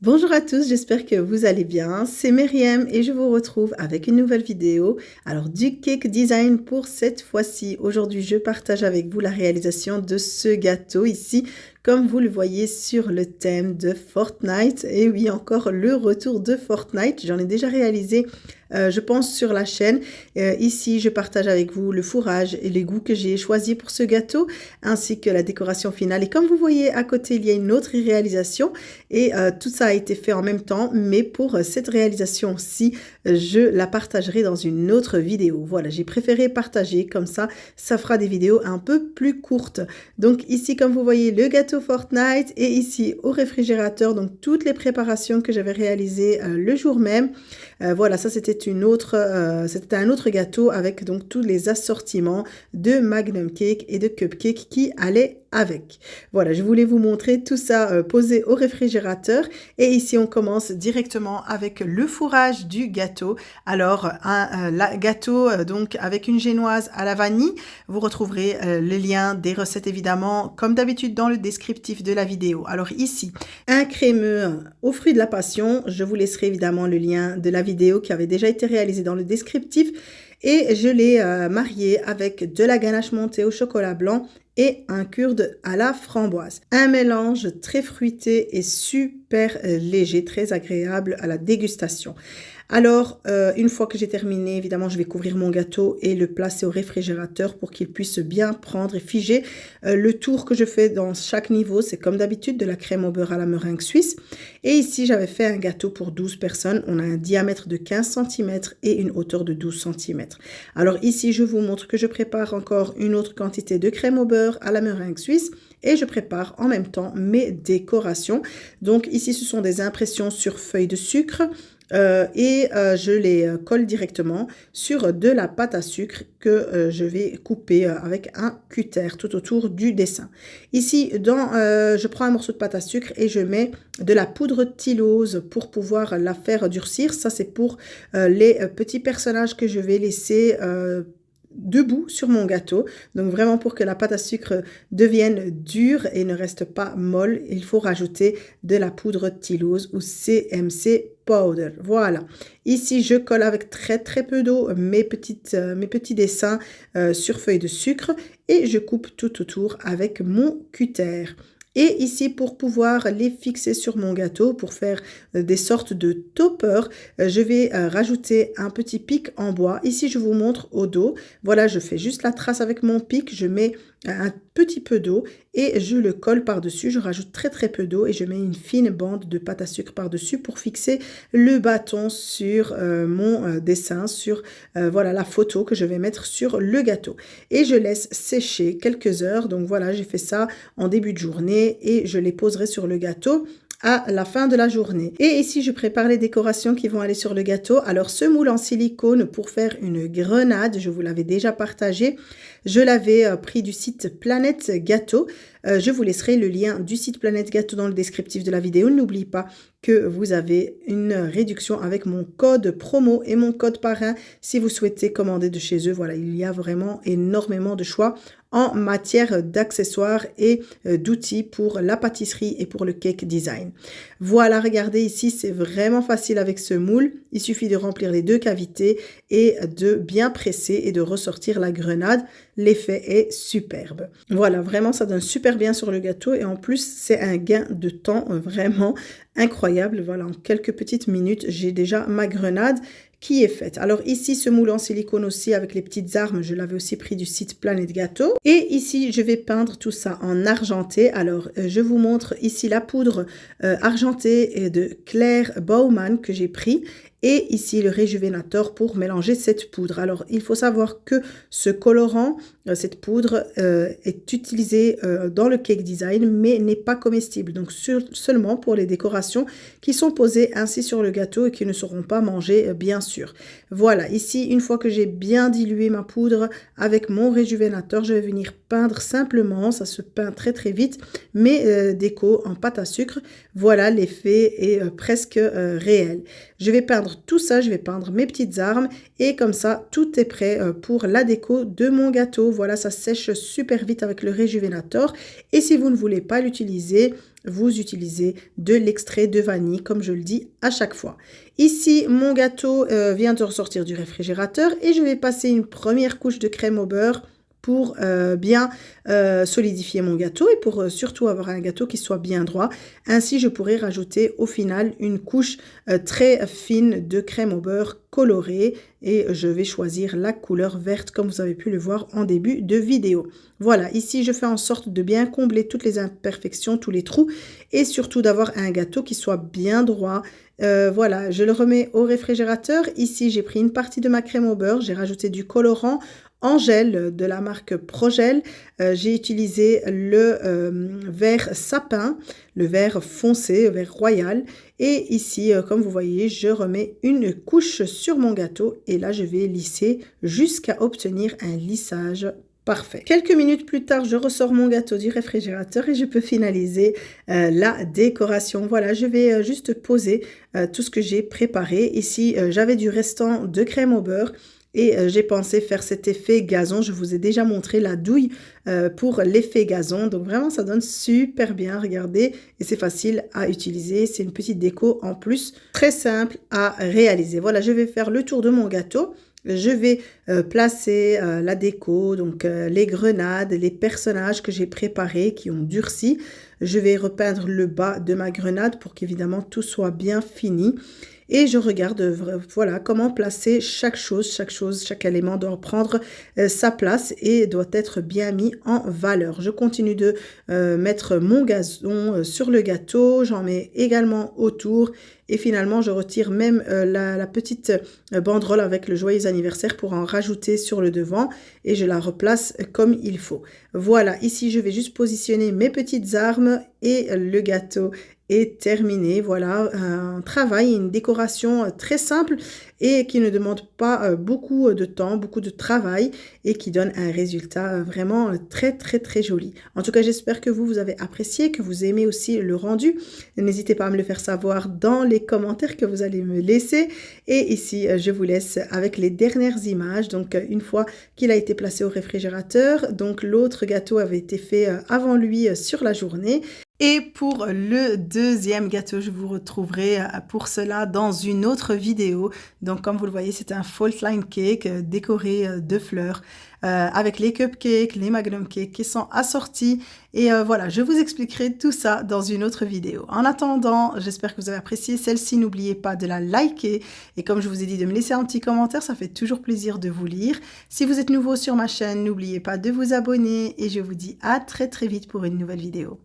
Bonjour à tous, j'espère que vous allez bien. C'est Myriam et je vous retrouve avec une nouvelle vidéo. Alors du cake design pour cette fois-ci. Aujourd'hui, je partage avec vous la réalisation de ce gâteau ici, comme vous le voyez sur le thème de Fortnite. Et oui, encore le retour de Fortnite. J'en ai déjà réalisé, je pense, sur la chaîne. Ici, je partage avec vous le fourrage et les goûts que j'ai choisis pour ce gâteau, ainsi que la décoration finale. Et comme vous voyez à côté, il y a une autre réalisation. Et tout ça a été fait en même temps, mais pour cette réalisation-ci, je la partagerai dans une autre vidéo. Voilà, j'ai préféré partager, comme ça fera des vidéos un peu plus courtes. Donc ici, comme vous voyez, le gâteau Fortnite et ici au réfrigérateur, donc toutes les préparations que j'avais réalisées le jour même. Voilà, ça c'était c'était un autre gâteau avec donc tous les assortiments de Magnum Cake et de Cupcake qui allaient avec. Voilà, je voulais vous montrer tout ça posé au réfrigérateur. Et ici, on commence directement avec le fourrage du gâteau. Alors, un gâteau donc avec une génoise à la vanille. Vous retrouverez les liens des recettes évidemment, comme d'habitude dans le descriptif de la vidéo. Alors ici, un crémeux aux fruits de la passion. Je vous laisserai évidemment le lien de la vidéo qui avait déjà été réalisée dans le descriptif. Et je l'ai marié avec de la ganache montée au chocolat blanc et un kurde à la framboise. Un mélange très fruité et super léger, très agréable à la dégustation. Alors, une fois que j'ai terminé, évidemment, je vais couvrir mon gâteau et le placer au réfrigérateur pour qu'il puisse bien prendre et figer. Le tour que je fais dans chaque niveau, c'est comme d'habitude de la crème au beurre à la meringue suisse. Et ici, j'avais fait un gâteau pour 12 personnes. On a un diamètre de 15 cm et une hauteur de 12 cm. Alors ici, je vous montre que je prépare encore une autre quantité de crème au beurre à la meringue suisse. Et je prépare en même temps mes décorations. Donc ici, ce sont des impressions sur feuilles de sucre. Je les colle directement sur de la pâte à sucre que je vais couper avec un cutter tout autour du dessin. Ici, je prends un morceau de pâte à sucre et je mets de la poudre tylose pour pouvoir la faire durcir. Ça, c'est pour les petits personnages que je vais laisser debout sur mon gâteau. Donc vraiment pour que la pâte à sucre devienne dure et ne reste pas molle, il faut rajouter de la poudre tylose ou CMC powder. Voilà. Ici, je colle avec très peu d'eau mes petits dessins sur feuille de sucre et je coupe tout autour avec mon cutter. Et ici, pour pouvoir les fixer sur mon gâteau, pour faire des sortes de toppers, je vais rajouter un petit pic en bois. Ici, je vous montre au dos. Voilà, je fais juste la trace avec mon pic. Je mets un petit peu d'eau et je le colle par-dessus. Je rajoute très peu d'eau et je mets une fine bande de pâte à sucre par-dessus pour fixer le bâton sur mon dessin, sur voilà la photo que je vais mettre sur le gâteau. Et je laisse sécher quelques heures. Donc voilà, j'ai fait ça en début de journée et je les poserai sur le gâteau à la fin de la journée. Et ici, je prépare les décorations qui vont aller sur le gâteau. Alors, ce moule en silicone pour faire une grenade, je vous l'avais déjà partagé. Je l'avais pris du site Planète Gâteau. Je vous laisserai le lien du site Planète Gâteau dans le descriptif de la vidéo. N'oubliez pas que vous avez une réduction avec mon code promo et mon code parrain si vous souhaitez commander de chez eux. Voilà, il y a vraiment énormément de choix en matière d'accessoires et d'outils pour la pâtisserie et pour le cake design. Voilà, regardez ici, c'est vraiment facile avec ce moule. Il suffit de remplir les deux cavités et de bien presser et de ressortir la grenade. L'effet est superbe. Voilà, vraiment, ça donne super bien sur le gâteau et en plus, c'est un gain de temps vraiment incroyable. Voilà, en quelques petites minutes, j'ai déjà ma grenade qui est faite. Alors ici, ce moule en silicone aussi avec les petites armes, je l'avais aussi pris du site Planète Gâteau. Et ici, je vais peindre tout ça en argenté. Alors, je vous montre ici la poudre argentée de Claire Baumann que j'ai pris. Et ici, le réjuvénateur pour mélanger cette poudre. Alors, il faut savoir que ce colorant, cette poudre, est utilisée dans le cake design, mais n'est pas comestible. Donc, seulement pour les décorations qui sont posées ainsi sur le gâteau et qui ne seront pas mangées, bien sûr. Voilà, ici, une fois que j'ai bien dilué ma poudre avec mon réjuvénateur, je vais venir peindre simplement. Ça se peint très vite, mes décos en pâte à sucre. Voilà, l'effet est presque réel. Je vais peindre peindre tout ça, je vais peindre mes petites armes et comme ça, tout est prêt pour la déco de mon gâteau. Voilà, ça sèche super vite avec le Rejuvenator. Et si vous ne voulez pas l'utiliser, vous utilisez de l'extrait de vanille, comme je le dis à chaque fois. Ici, mon gâteau vient de ressortir du réfrigérateur et je vais passer une première couche de crème au beurre pour bien solidifier mon gâteau et pour surtout avoir un gâteau qui soit bien droit. Ainsi, je pourrai rajouter au final une couche très fine de crème au beurre colorée et je vais choisir la couleur verte comme vous avez pu le voir en début de vidéo. Voilà, ici je fais en sorte de bien combler toutes les imperfections, tous les trous et surtout d'avoir un gâteau qui soit bien droit. Voilà, je le remets au réfrigérateur. Ici, j'ai pris une partie de ma crème au beurre, j'ai rajouté du colorant en gel de la marque Progel. J'ai utilisé le vert sapin, le vert foncé, le vert royal. Et ici, comme vous voyez, je remets une couche sur mon gâteau et là, je vais lisser jusqu'à obtenir un lissage parfait. Quelques minutes plus tard, je ressors mon gâteau du réfrigérateur et je peux finaliser la décoration. Voilà, je vais juste poser tout ce que j'ai préparé. Ici, j'avais du restant de crème au beurre. Et j'ai pensé faire cet effet gazon. Je vous ai déjà montré la douille pour l'effet gazon. Donc vraiment, ça donne super bien. Regardez. Et c'est facile à utiliser. C'est une petite déco en plus. Très simple à réaliser. Voilà, je vais faire le tour de mon gâteau. Je vais placer la déco, donc les grenades, les personnages que j'ai préparés qui ont durci. Je vais repeindre le bas de ma grenade pour qu'évidemment tout soit bien fini. Et je regarde voilà comment placer chaque chose, chaque élément doit prendre sa place et doit être bien mis en valeur. Je continue de mettre mon gazon sur le gâteau, j'en mets également autour et finalement je retire même la petite banderole avec le joyeux anniversaire pour en rajouter sur le devant et je la replace comme il faut. Voilà, ici je vais juste positionner mes petites armes et le gâteau est terminé. Voilà, un travail, une décoration très simple et qui ne demande pas beaucoup de temps, beaucoup de travail et qui donne un résultat vraiment très joli. En tout cas, j'espère que vous avez apprécié, que vous aimez aussi le rendu. N'hésitez pas à me le faire savoir dans les commentaires que vous allez me laisser. Et ici, je vous laisse avec les dernières images. Donc, une fois qu'il a été placé au réfrigérateur, donc l'autre gâteau avait été fait avant lui sur la journée. Et pour le deuxième gâteau, je vous retrouverai pour cela dans une autre vidéo. Donc comme vous le voyez, c'est un fault line cake décoré de fleurs avec les cupcakes, les magnum cakes qui sont assortis. Et voilà, je vous expliquerai tout ça dans une autre vidéo. En attendant, j'espère que vous avez apprécié celle-ci. N'oubliez pas de la liker. Et comme je vous ai dit, de me laisser un petit commentaire, ça fait toujours plaisir de vous lire. Si vous êtes nouveau sur ma chaîne, n'oubliez pas de vous abonner. Et je vous dis à très vite pour une nouvelle vidéo.